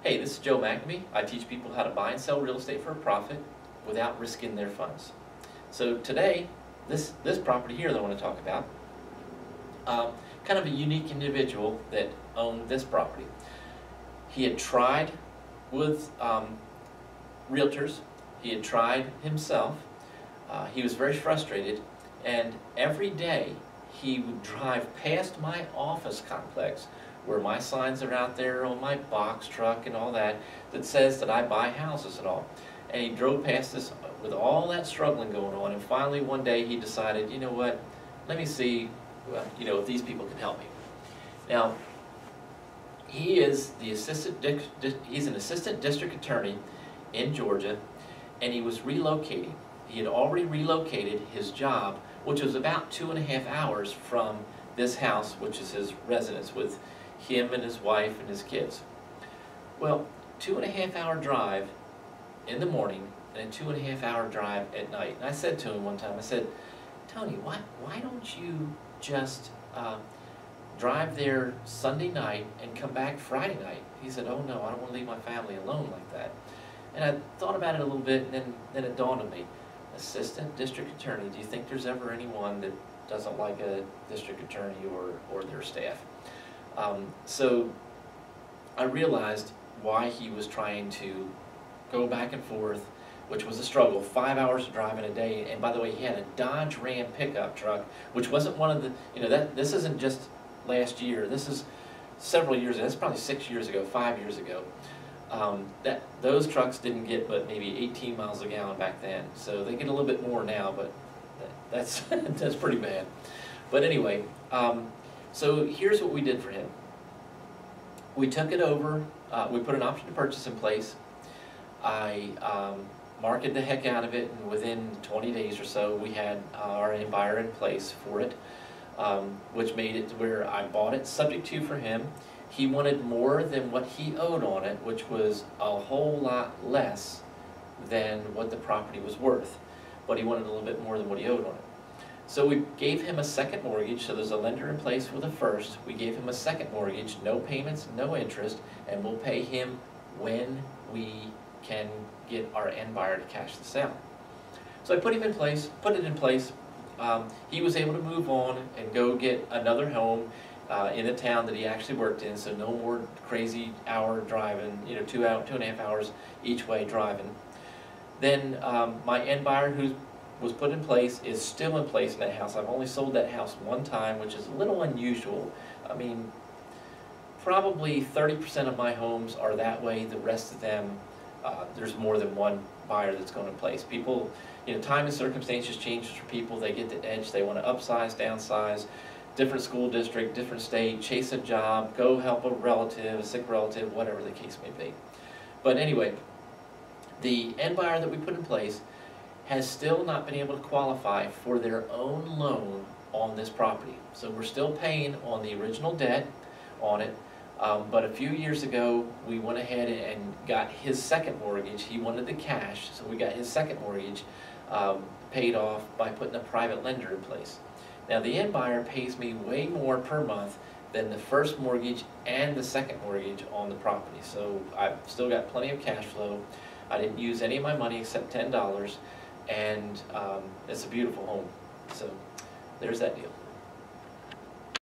Hey, this is Joe McNamee. I teach people how to buy and sell real estate for a profit without risking their funds. So today, this property here that I want to talk about, kind of a unique individual that owned this property. He had tried with realtors. He had tried himself. He was very frustrated, and every day he would drive past my office complex where my signs are out there on my box truck and all that says that I buy houses and all. And he drove past this with all that struggling going on, and finally one day he decided, you know what, let me see if these people can help me. Now, he is the he's an assistant district attorney in Georgia, and he was relocating. He had already relocated his job, which was about 2.5 hours from this house, which is his residence with him and his wife and his kids. Well, 2.5 hour drive in the morning and a 2.5 hour drive at night. And I said to him one time, I said, Tony, why don't you just drive there Sunday night and come back Friday night? He said, oh no, I don't want to leave my family alone like that. And I thought about it a little bit, and then it dawned on me. Assistant district attorney, do you think there's ever anyone that doesn't like a district attorney or their staff? So I realized why he was trying to go back and forth, which was a struggle. 5 hours of driving a day, and by the way, he had a Dodge Ram pickup truck, which wasn't one of the, this isn't just last year, this is several years ago. That's probably 6 years ago, 5 years ago. Those trucks didn't get but maybe 18 miles a gallon back then, so they get a little bit more now, but that's that's pretty bad. But anyway, so here's what we did for him. We took it over, we put an option to purchase in place. I marketed the heck out of it, and within 20 days or so we had our buyer in place for it, which made it to where I bought it subject to for him. He wanted more than what he owed on it, which was a whole lot less than what the property was worth, but he wanted a little bit more than what he owed on it. So we gave him a second mortgage, so there's a lender in place for the first. We gave him a second mortgage, no payments, no interest, and we'll pay him when we can get our end buyer to cash the sale. So I put it in place. He was able to move on and go get another home in the town that he actually worked in, so no more crazy hour driving, 2.5 hours each way driving. Then my end buyer, who was put in place, is still in place in that house. I've only sold that house one time, which is a little unusual. I mean, probably 30% of my homes are that way. The rest of them, there's more than one buyer that's going in place. People, time and circumstances changes for people. They get the edge. They want to upsize, downsize, different school district, different state, chase a job, go help a relative, a sick relative, whatever the case may be. But anyway, the end buyer that we put in place has still not been able to qualify for their own loan on this property. So we're still paying on the original debt on it, but a few years ago we went ahead and got his second mortgage. He wanted the cash, so we got his second mortgage paid off by putting a private lender in place. Now the end buyer pays me way more per month than the first mortgage and the second mortgage on the property. So I've still got plenty of cash flow. I didn't use any of my money except $10, and it's a beautiful home. So there's that deal.